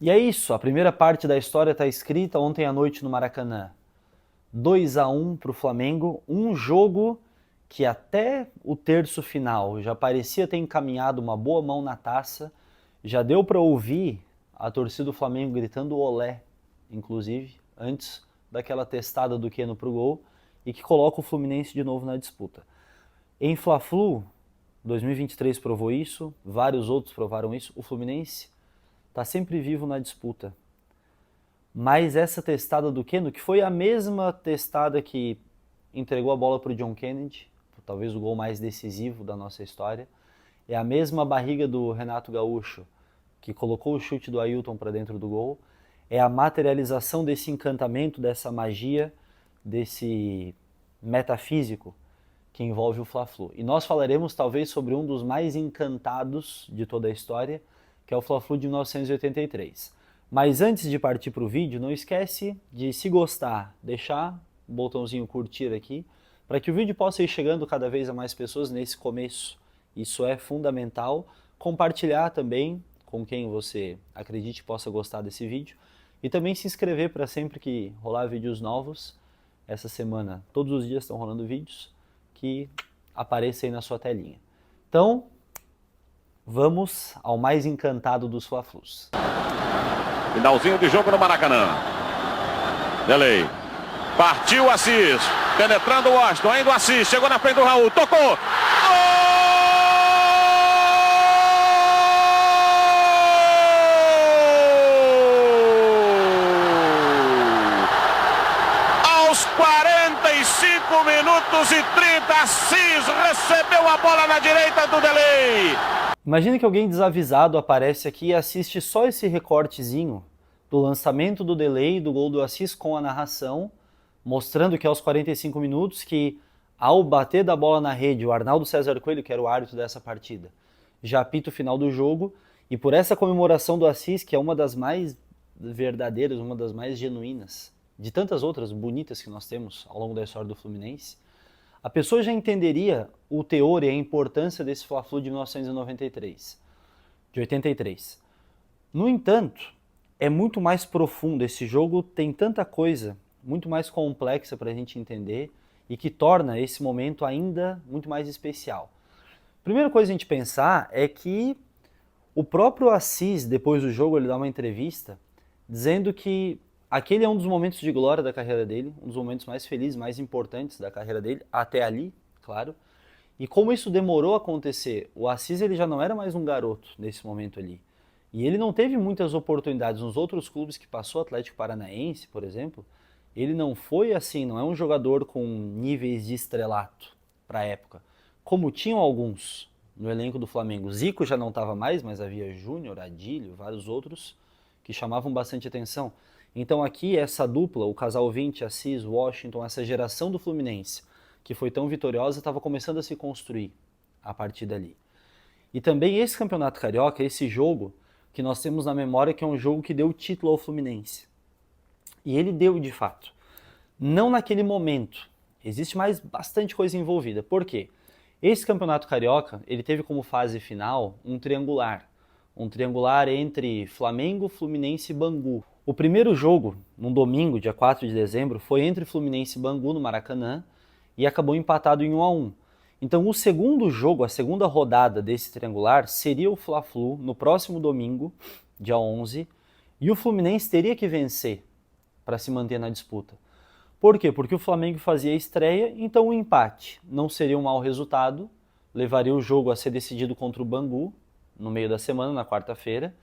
E é isso, a primeira parte da história está escrita ontem à noite no Maracanã. 2-1 para o Flamengo, um jogo que até o terço final já parecia ter encaminhado uma boa mão na taça, já deu para ouvir a torcida do Flamengo gritando olé, inclusive, antes daquela testada do Keno pro gol, e que coloca o Fluminense de novo na disputa. Em Fla-Flu, 2023 provou isso, vários outros provaram isso, o Fluminense está sempre vivo na disputa. Mas essa testada do Keno, que foi a mesma testada que entregou a bola para o John Kennedy, talvez o gol mais decisivo da nossa história, é a mesma barriga do Renato Gaúcho, que colocou o chute do Ailton para dentro do gol, é a materialização desse encantamento, dessa magia, desse metafísico que envolve o Fla-Flu. E nós falaremos talvez sobre um dos mais encantados de toda a história, que é o Fla-Flu de 1983. Mas antes de partir para o vídeo, não esquece de, se gostar, deixar o botãozinho curtir aqui, para que o vídeo possa ir chegando cada vez a mais pessoas nesse começo. Isso é fundamental. Compartilhar também com quem você acredite possa gostar desse vídeo. E também se inscrever para sempre que rolar vídeos novos. Essa semana, todos os dias estão rolando vídeos que apareçam aí na sua telinha. Então, vamos ao mais encantado dos Fla-Flus. Finalzinho de jogo no Maracanã. Delay. Partiu Assis. Penetrando o Washington. Ainda o Assis. Chegou na frente do Raul. Tocou. Gol! Aos 45 minutos e 30, Assis recebeu a bola na direita do Delay. Imagina que alguém desavisado aparece aqui e assiste só esse recortezinho do lançamento do Delay do gol do Assis com a narração, mostrando que aos 45 minutos que ao bater da bola na rede, o Arnaldo César Coelho, que era o árbitro dessa partida, já apita o final do jogo, e por essa comemoração do Assis, que é uma das mais verdadeiras, uma das mais genuínas, de tantas outras bonitas que nós temos ao longo da história do Fluminense, a pessoa já entenderia o teor e a importância desse Fla-Flu de 1993, de 83. No entanto, é muito mais profundo, esse jogo tem tanta coisa muito mais complexa para a gente entender e que torna esse momento ainda muito mais especial. A primeira coisa a gente pensar é que o próprio Assis, depois do jogo, ele dá uma entrevista dizendo que aquele é um dos momentos de glória da carreira dele, um dos momentos mais felizes, mais importantes da carreira dele, até ali, claro. E como isso demorou a acontecer, o Assis ele já não era mais um garoto nesse momento ali. E ele não teve muitas oportunidades nos outros clubes que passou, Atlético Paranaense, por exemplo. Ele não foi assim, não é um jogador com níveis de estrelato para a época, como tinham alguns no elenco do Flamengo. Zico já não estava mais, mas havia Júnior, Adílio, vários outros que chamavam bastante atenção. Então aqui essa dupla, o casal 20, Assis, Washington, essa geração do Fluminense, que foi tão vitoriosa, estava começando a se construir a partir dali. E também esse campeonato carioca, esse jogo que nós temos na memória, que é um jogo que deu título ao Fluminense. E ele deu de fato. Não naquele momento. Existe mais bastante coisa envolvida. Por quê? Esse campeonato carioca, ele teve como fase final um triangular. Um triangular entre Flamengo, Fluminense e Bangu. O primeiro jogo, num domingo, dia 4 de dezembro, foi entre Fluminense e Bangu no Maracanã e acabou empatado em 1-1. Então o segundo jogo, a segunda rodada desse triangular, seria o Fla-Flu no próximo domingo, dia 11, e o Fluminense teria que vencer para se manter na disputa. Por quê? Porque o Flamengo fazia a estreia, então o empate não seria um mau resultado, levaria o jogo a ser decidido contra o Bangu, no meio da semana, na quarta-feira,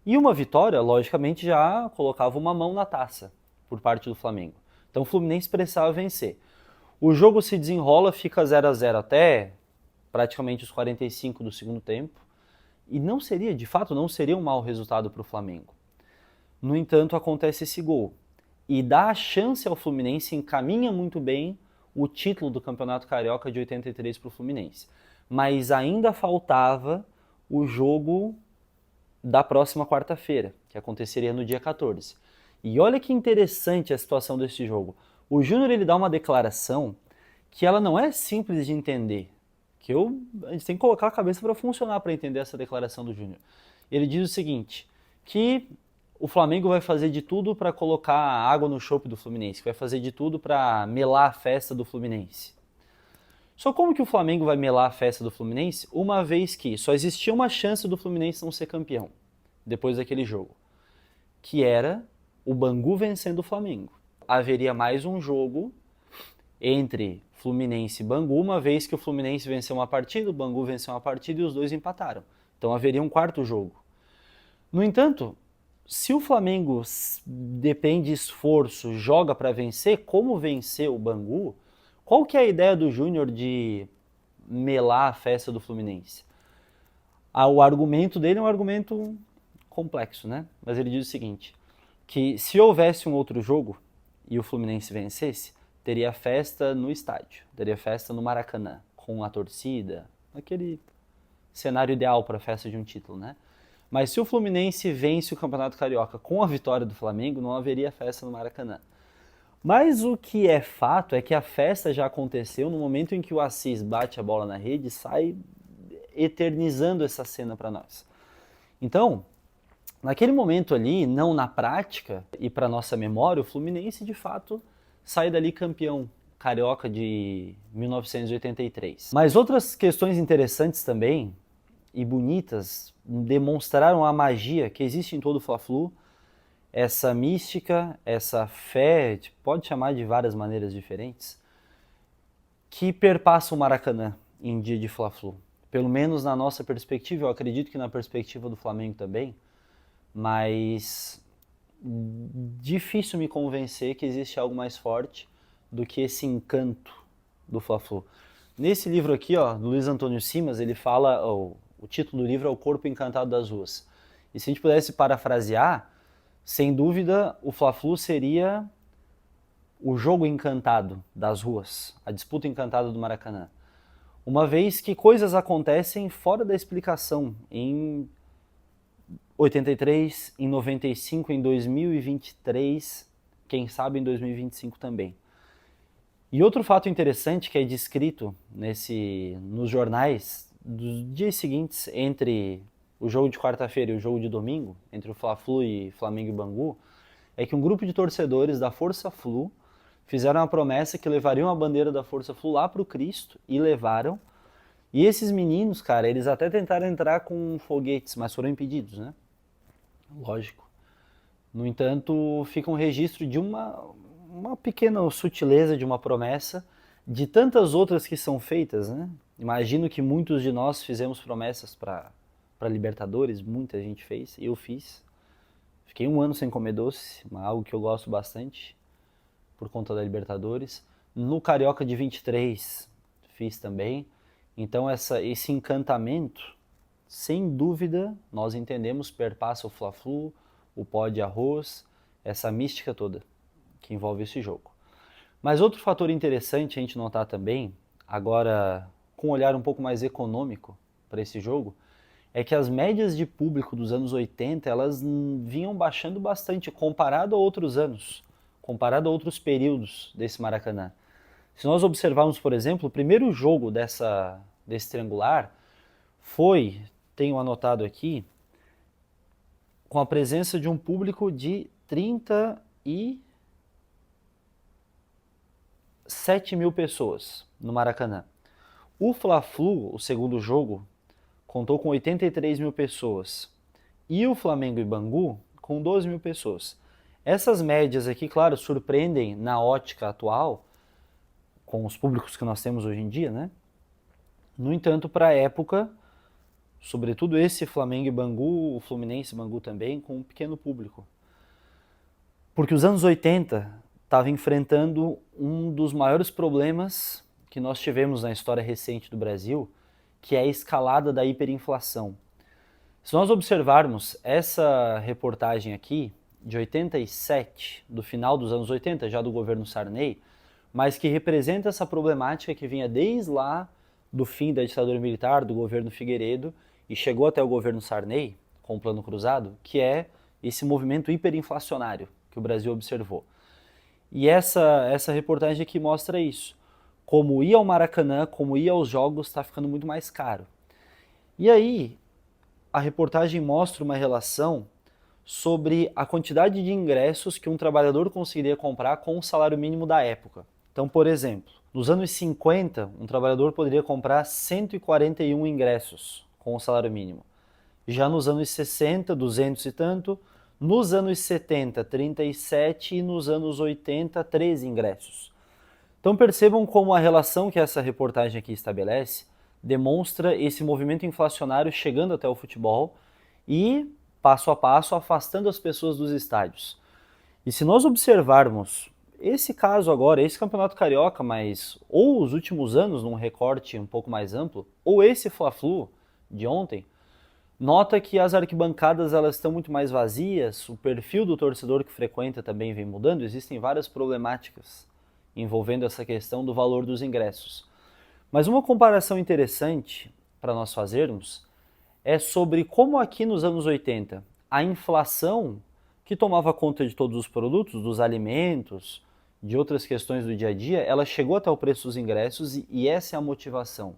e uma vitória, logicamente, já colocava uma mão na taça por parte do Flamengo. Então o Fluminense precisava vencer. O jogo se desenrola, fica 0-0 até praticamente os 45 do segundo tempo, e não seria, de fato, não seria um mau resultado para o Flamengo. No entanto, acontece esse gol, e dá a chance ao Fluminense, encaminha muito bem o título do Campeonato Carioca de 83 para o Fluminense. Mas ainda faltava o jogo da próxima quarta-feira, que aconteceria no dia 14. E olha que interessante a situação desse jogo. O Júnior ele dá uma declaração que ela não é simples de entender, que a gente tem que colocar a cabeça para funcionar para entender essa declaração do Júnior. Ele diz o seguinte, que o Flamengo vai fazer de tudo para colocar água no chope do Fluminense, vai fazer de tudo para melar a festa do Fluminense. Só como que o Flamengo vai melar a festa do Fluminense, uma vez que só existia uma chance do Fluminense não ser campeão, depois daquele jogo, que era o Bangu vencendo o Flamengo. Haveria mais um jogo entre Fluminense e Bangu, uma vez que o Fluminense venceu uma partida, o Bangu venceu uma partida e os dois empataram. Então haveria um quarto jogo. No entanto, se o Flamengo depende de esforço, joga para vencer, como vencer o Bangu, qual que é a ideia do Júnior de melar a festa do Fluminense? O argumento dele é um argumento complexo, né? Mas ele diz o seguinte, que se houvesse um outro jogo e o Fluminense vencesse, teria festa no estádio, teria festa no Maracanã, com a torcida, aquele cenário ideal para a festa de um título, né? Mas se o Fluminense vence o Campeonato Carioca com a vitória do Flamengo, não haveria festa no Maracanã. Mas o que é fato é que a festa já aconteceu no momento em que o Assis bate a bola na rede e sai eternizando essa cena para nós. Então, naquele momento ali, não na prática e para nossa memória, o Fluminense de fato sai dali campeão carioca de 1983. Mas outras questões interessantes também e bonitas demonstraram a magia que existe em todo o Fla-Flu, essa mística, essa fé, pode chamar de várias maneiras diferentes, que perpassa o Maracanã em dia de Fla-Flu. Pelo menos na nossa perspectiva, eu acredito que na perspectiva do Flamengo também, mas difícil me convencer que existe algo mais forte do que esse encanto do Fla-Flu. Nesse livro aqui, ó, do Luiz Antônio Simas, ele fala, o título do livro é O Corpo Encantado das Ruas. E se a gente pudesse parafrasear, sem dúvida, o Fla-Flu seria o jogo encantado das ruas, a disputa encantada do Maracanã. Uma vez que coisas acontecem fora da explicação em 83, em 95, em 2023, quem sabe em 2025 também. E outro fato interessante que é descrito nos jornais dos dias seguintes, entre o jogo de quarta-feira e o jogo de domingo, entre o Fla-Flu e Flamengo e Bangu, é que um grupo de torcedores da Força Flu fizeram a promessa que levariam a bandeira da Força Flu lá pro Cristo, e levaram. E esses meninos, cara, eles até tentaram entrar com foguetes, mas foram impedidos, né? Lógico. No entanto, fica um registro de uma pequena sutileza de uma promessa, de tantas outras que são feitas, né? Imagino que muitos de nós fizemos promessas para Libertadores, muita gente fez, eu fiz. Fiquei 1 ano sem comer doce, algo que eu gosto bastante, por conta da Libertadores. No Carioca de 23, fiz também. Então esse encantamento, sem dúvida, nós entendemos, perpassa o Fla-Flu, o pó de arroz, essa mística toda que envolve esse jogo. Mas outro fator interessante a gente notar também, agora com um olhar um pouco mais econômico para esse jogo, é que as médias de público dos anos 80, elas vinham baixando bastante comparado a outros anos, comparado a outros períodos desse Maracanã. Se nós observarmos, por exemplo, o primeiro jogo desse triangular foi, tenho anotado aqui, com a presença de um público de 37 mil pessoas no Maracanã. O Fla-Flu, o segundo jogo, contou com 83 mil pessoas. E o Flamengo e Bangu com 12 mil pessoas. Essas médias aqui, claro, surpreendem na ótica atual, com os públicos que nós temos hoje em dia, né? No entanto, para a época, sobretudo esse Flamengo e Bangu, o Fluminense e Bangu também, com um pequeno público. Porque os anos 80 estavam enfrentando um dos maiores problemas que nós tivemos na história recente do Brasil, que é a escalada da hiperinflação. Se nós observarmos essa reportagem aqui, de 87, do final dos anos 80, já do governo Sarney, mas que representa essa problemática que vinha desde lá do fim da ditadura militar, do governo Figueiredo, e chegou até o governo Sarney, com o Plano Cruzado, que é esse movimento hiperinflacionário que o Brasil observou. E essa reportagem aqui mostra isso. Como ir ao Maracanã, como ir aos jogos, está ficando muito mais caro. E aí, a reportagem mostra uma relação sobre a quantidade de ingressos que um trabalhador conseguiria comprar com o salário mínimo da época. Então, por exemplo, nos anos 50, um trabalhador poderia comprar 141 ingressos com o salário mínimo. Já nos anos 60, 200 e tanto, nos anos 70, 37 e nos anos 80, 13 ingressos. Então percebam como a relação que essa reportagem aqui estabelece demonstra esse movimento inflacionário chegando até o futebol e, passo a passo, afastando as pessoas dos estádios. E se nós observarmos esse caso agora, esse Campeonato Carioca, mas ou os últimos anos num recorte um pouco mais amplo, ou esse Fla-Flu de ontem, nota que as arquibancadas elas estão muito mais vazias, o perfil do torcedor que frequenta também vem mudando, existem várias problemáticas envolvendo essa questão do valor dos ingressos. Mas uma comparação interessante para nós fazermos é sobre como aqui nos anos 80 a inflação que tomava conta de todos os produtos, dos alimentos, de outras questões do dia a dia, ela chegou até o preço dos ingressos e essa é a motivação.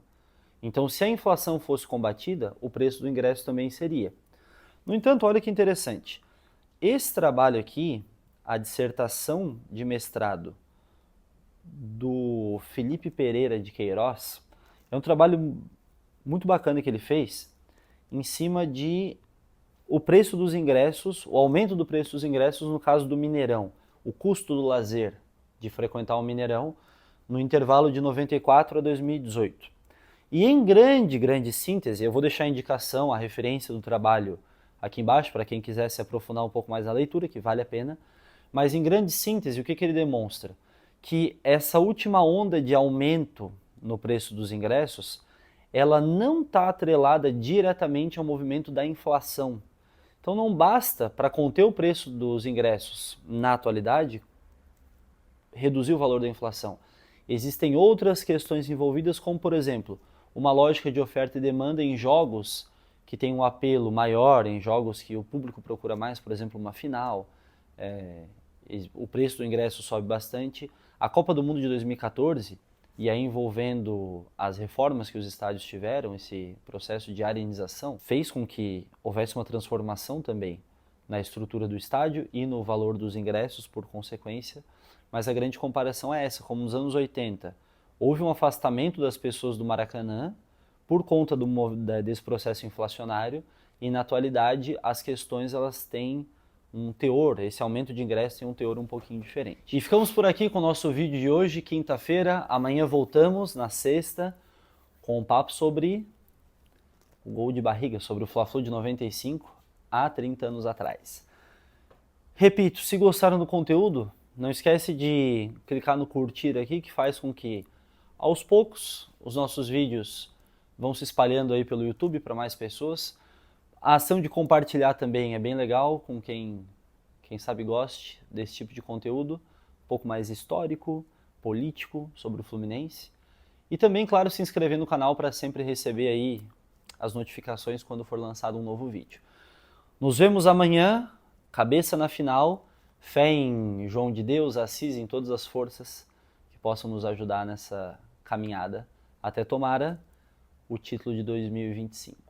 Então, se a inflação fosse combatida, o preço do ingresso também seria. No entanto, olha que interessante. Esse trabalho aqui, a dissertação de mestrado do Felipe Pereira de Queiroz, é um trabalho muito bacana que ele fez em cima de o preço dos ingressos, o aumento do preço dos ingressos no caso do Mineirão, o custo do lazer de frequentar o Mineirão no intervalo de 94 a 2018. E em grande síntese, eu vou deixar a indicação, a referência do trabalho aqui embaixo, para quem quiser se aprofundar um pouco mais na leitura, que vale a pena. Mas em grande síntese, o que ele demonstra? Que essa última onda de aumento no preço dos ingressos, ela não está atrelada diretamente ao movimento da inflação. Então não basta, para conter o preço dos ingressos na atualidade, reduzir o valor da inflação. Existem outras questões envolvidas, como por exemplo, uma lógica de oferta e demanda em jogos que tem um apelo maior, em jogos que o público procura mais, por exemplo, uma final, o preço do ingresso sobe bastante. A Copa do Mundo de 2014, e aí envolvendo as reformas que os estádios tiveram, esse processo de arenização, fez com que houvesse uma transformação também na estrutura do estádio e no valor dos ingressos por consequência, mas a grande comparação é essa, como nos anos 80, houve um afastamento das pessoas do Maracanã por conta desse processo inflacionário e na atualidade as questões elas têm um teor, esse aumento de ingresso tem um teor um pouquinho diferente. E ficamos por aqui com o nosso vídeo de hoje, quinta-feira. Amanhã voltamos, na sexta, com um papo sobre o gol de barriga, sobre o Fla-Flu de 95 há 30 anos atrás. Repito, se gostaram do conteúdo, não esquece de clicar no curtir aqui, que faz com que, aos poucos, os nossos vídeos vão se espalhando aí pelo YouTube para mais pessoas. A ação de compartilhar também é bem legal, com quem sabe goste desse tipo de conteúdo, um pouco mais histórico, político, sobre o Fluminense. E também, claro, se inscrever no canal para sempre receber aí as notificações quando for lançado um novo vídeo. Nos vemos amanhã, cabeça na final, fé em João de Deus, Assis, em todas as forças que possam nos ajudar nessa caminhada até tomara o título de 2025.